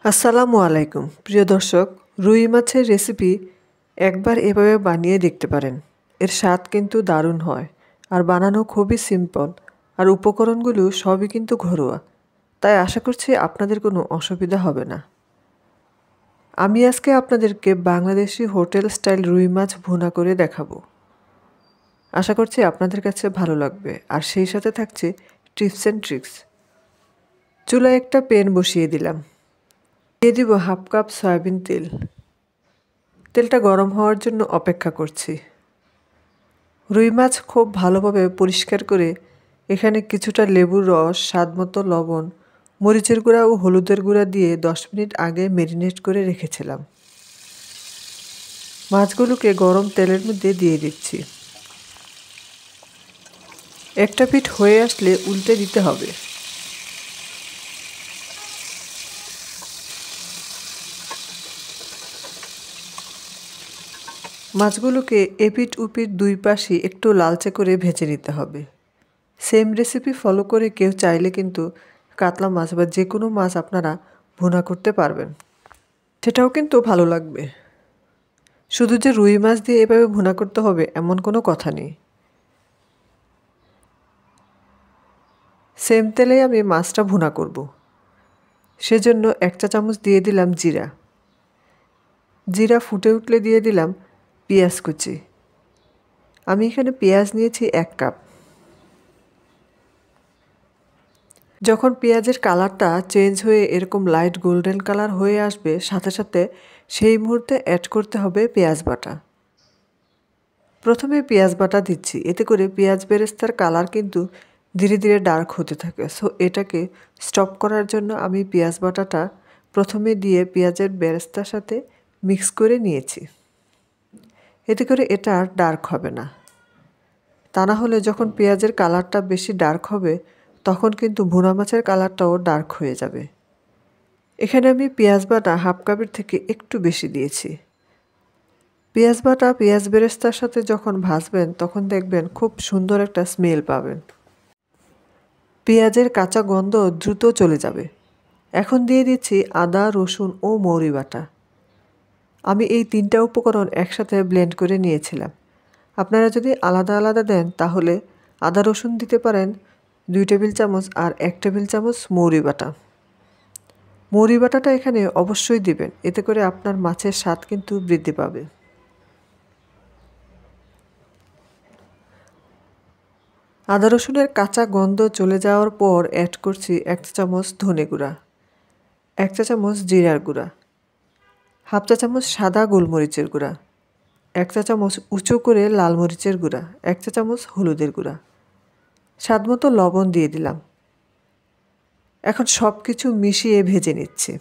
আসসালামু আলাইকুম প্রিয় দর্শক, রুই মাছের রেসিপি একবার এভাবে বানিয়ে দেখতে পারেন। এর স্বাদ কিন্তু দারুণ হয় আর বানানো খুবই সিম্পল, আর উপকরণগুলো সবই কিন্তু ঘরোয়া, তাই আশা করছি আপনাদের কোনো অসুবিধা হবে না। আমি আজকে আপনাদেরকে বাংলাদেশি হোটেল স্টাইল রুই মাছ ভুনা করে দেখাবো। আশা করছি আপনাদের কাছে ভালো লাগবে, আর সেই সাথে থাকছে টিপস অ্যান্ড ট্রিক্স। চুলায় একটা প্যান বসিয়ে দিলাম, দিয়ে দিব হাফ কাপ সয়াবিন তেল। তেলটা গরম হওয়ার জন্য অপেক্ষা করছি। রুই মাছ খুব ভালোভাবে পরিষ্কার করে এখানে কিছুটা লেবুর রস, স্বাদমতো লবণ, মরিচের গুঁড়া ও হলুদের গুঁড়া দিয়ে 10 মিনিট আগে ম্যারিনেট করে রেখেছিলাম। মাছগুলোকে গরম তেলের মধ্যে দিয়ে দিচ্ছি। একটা পিঠ হয়ে আসলে উল্টে দিতে হবে। মাছগুলোকে এপিঠ উপিঠ দুই পাশই একটু লালচে করে ভেজে নিতে হবে। সেম রেসিপি ফলো করে কেউ চাইলে কিন্তু কাতলা মাছ বা যে কোনো মাছ আপনারা ভুনা করতে পারবেন, সেটাও কিন্তু ভালো লাগবে। শুধু যে রুই মাছ দিয়ে এভাবে ভুনা করতে হবে এমন কোনো কথা নেই। সেম তেলেই আমি মাছটা ভুনা করব, সেজন্য 1 চা চামচ দিয়ে দিলাম জিরা। জিরা ফুটে উঠলে দিয়ে দিলাম পেঁয়াজ কুচি। আমি এখানে পেঁয়াজ নিয়েছি 1 কাপ। যখন পেঁয়াজের কালারটা চেঞ্জ হয়ে এরকম লাইট গোল্ডেন কালার হয়ে আসবে, সাথে সাথে সেই মুহূর্তে অ্যাড করতে হবে পেঁয়াজ বাটা। প্রথমে পেঁয়াজ বাটা দিচ্ছি, এতে করে পেঁয়াজ বেরেস্তার কালার কিন্তু ধীরে ধীরে ডার্ক হতে থাকে। সো এটাকে স্টপ করার জন্য আমি পেঁয়াজ বাটাটা প্রথমে দিয়ে পেঁয়াজের বেরেস্তার সাথে মিক্স করে নিয়েছি। এতে করে এটা আর ডার্ক হবে না। তা না হলে যখন পেঁয়াজের কালারটা বেশি ডার্ক হবে, তখন কিন্তু ভুনা মাছের কালারটাও ডার্ক হয়ে যাবে। এখানে আমি পেঁয়াজ বাটা হাফ কাপের থেকে একটু বেশি দিয়েছি। পেঁয়াজ বাটা পেঁয়াজ বেরেস্তার সাথে যখন ভাজবেন, তখন দেখবেন খুব সুন্দর একটা স্মেল পাবেন। পেঁয়াজের কাঁচা গন্ধ দ্রুত চলে যাবে। এখন দিয়ে দিচ্ছি আদা, রসুন ও মৌরি বাটা। আমি এই 3টা উপকরণ একসাথে ব্লেন্ড করে নিয়েছিলাম। আপনারা যদি আলাদা আলাদা দেন তাহলে আদা রসুন দিতে পারেন 2 টেবিল চামচ আর 1 টেবিল চামচ মৌরি বাটা। মৌরি বাটাটা এখানে অবশ্যই দিবেন, এতে করে আপনার মাছের স্বাদ কিন্তু বৃদ্ধি পাবে। আদা রসুনের কাঁচা গন্ধ চলে যাওয়ার পর অ্যাড করছি 1 চা চামচ ধনে গুঁড়া, 1 চা চামচ জিরার গুঁড়া, হাফ চা চামচ সাদা গোলমরিচের গুঁড়া, 1 চা চামচ উঁচু করে লাল মরিচের গুঁড়া, 1 চা চামচ হলুদের গুঁড়া, স্বাদমতো লবণ দিয়ে দিলাম। এখন সব কিছু মিশিয়ে ভেজে নিচ্ছি।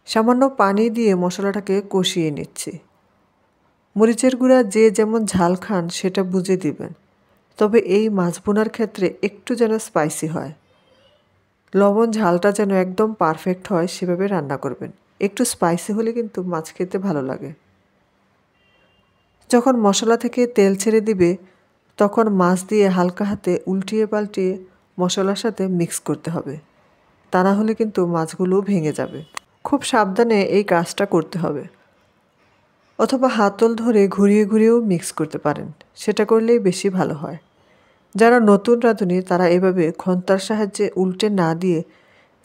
সামান্য পানি দিয়ে মশলাটাকে কষিয়ে নিচ্ছি। মরিচের গুঁড়া যে যেমন ঝাল খান সেটা বুঝে দিবেন, তবে এই মাছ ভুনার ক্ষেত্রে একটু যেন স্পাইসি হয়। লবণ ঝালটা যেন একদম পারফেক্ট হয় সেভাবে রান্না করবেন। একটু স্পাইসি হলে কিন্তু মাছ খেতে ভালো লাগে। যখন মশলা থেকে তেল ছেড়ে দিবে, তখন মাছ দিয়ে হালকা হাতে উল্টিয়ে পাল্টিয়ে মশলার সাথে মিক্স করতে হবে, তা না হলে কিন্তু মাছগুলো ভেঙে যাবে। খুব সাবধানে এই কাজটা করতে হবে, অথবা হাতল ধরে ঘুরিয়ে ঘুরিয়েও মিক্স করতে পারেন, সেটা করলেই বেশি ভালো হয়। যারা নতুন রাঁধুনি তারা এভাবে খন্তার সাহায্যে উল্টে না দিয়ে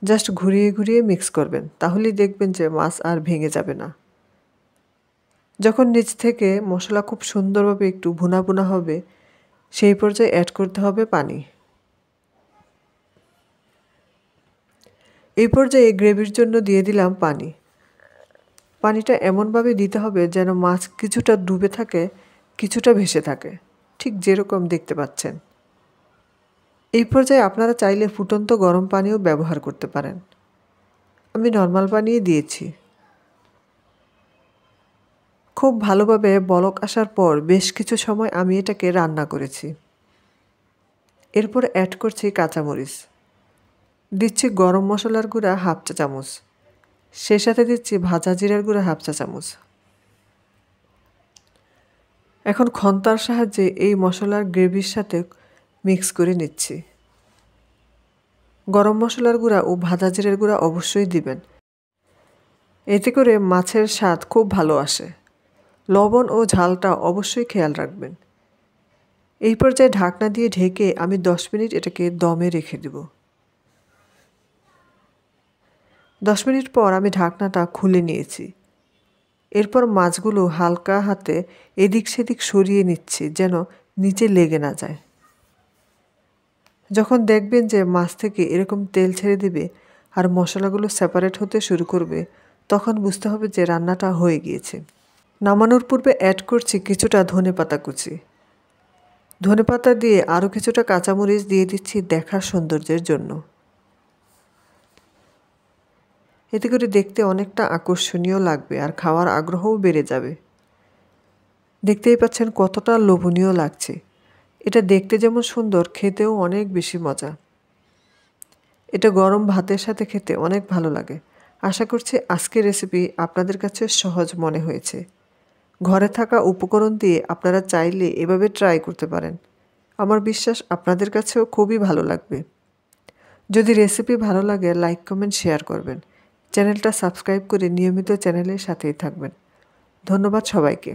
জাস্ট ঘুরিয়ে ঘুরিয়ে মিক্স করবেন, তাহলেই দেখবেন যে মাছ আর ভেঙে যাবে না। যখন নিচ থেকে মশলা খুব সুন্দরভাবে একটু ভুনা ভুনা হবে, সেই পর্যায়ে অ্যাড করতে হবে পানি। এই পর্যায়ে গ্রেভির জন্য দিয়ে দিলাম পানি। পানিটা এমনভাবে দিতে হবে যেন মাছ কিছুটা ডুবে থাকে, কিছুটা ভেসে থাকে, ঠিক যেরকম দেখতে পাচ্ছেন। এই পর্যায়ে আপনারা চাইলে ফুটন্ত গরম পানিও ব্যবহার করতে পারেন। আমি নর্মাল পানিই দিয়েছি। খুব ভালোভাবে বলক আসার পর বেশ কিছু সময় আমি এটাকে রান্না করেছি। এরপর অ্যাড করছি কাঁচামরিচ, দিচ্ছি গরম মশলার গুঁড়া হাফ চা চামচ, সেই সাথে দিচ্ছি ভাজা জিরার গুঁড়া হাফ চা চামচ। এখন খন্তার সাহায্যে এই মশলার গ্রেভির সাথে মিক্স করে নিচ্ছি। গরম মশলার গুঁড়া ও ভাজা জিরের গুঁড়া অবশ্যই দিবেন, এতে করে মাছের স্বাদ খুব ভালো আসে। লবণ ও ঝালটা অবশ্যই খেয়াল রাখবেন। এই পর্যায়ে ঢাকনা দিয়ে ঢেকে আমি 10 মিনিট এটাকে দমে রেখে দেব। 10 মিনিট পর আমি ঢাকনাটা খুলে নিয়েছি। এরপর মাছগুলো হালকা হাতে এদিক সেদিক সরিয়ে নিচ্ছি যেন নিচে লেগে না যায়। যখন দেখবেন যে মাছ থেকে এরকম তেল ছেড়ে দিবে আর মশলাগুলো সেপারেট হতে শুরু করবে, তখন বুঝতে হবে যে রান্নাটা হয়ে গিয়েছে। নামানোর পূর্বে অ্যাড করছি কিছুটা ধনেপাতা কুচি। ধনেপাতা দিয়ে আরও কিছুটা কাঁচামরিচ দিয়ে দিচ্ছি দেখার সৌন্দর্যের জন্য। এতে করে দেখতে অনেকটা আকর্ষণীয় লাগবে আর খাওয়ার আগ্রহও বেড়ে যাবে। দেখতেই পাচ্ছেন কতটা লোভনীয় লাগছে। এটা দেখতে যেমন সুন্দর, খেতেও অনেক বেশি মজা। এটা গরম ভাতের সাথে খেতে অনেক ভালো লাগে। আশা করছি আজকের রেসিপি আপনাদের কাছে সহজ মনে হয়েছে। ঘরে থাকা উপকরণ দিয়ে আপনারা চাইলে এভাবে ট্রাই করতে পারেন। আমার বিশ্বাস আপনাদের কাছেও খুবই ভালো লাগবে। যদি রেসিপি ভালো লাগে লাইক, কমেন্ট, শেয়ার করবেন। চ্যানেলটা সাবস্ক্রাইব করে নিয়মিত চ্যানেলের সাথেই থাকবেন। ধন্যবাদ সবাইকে।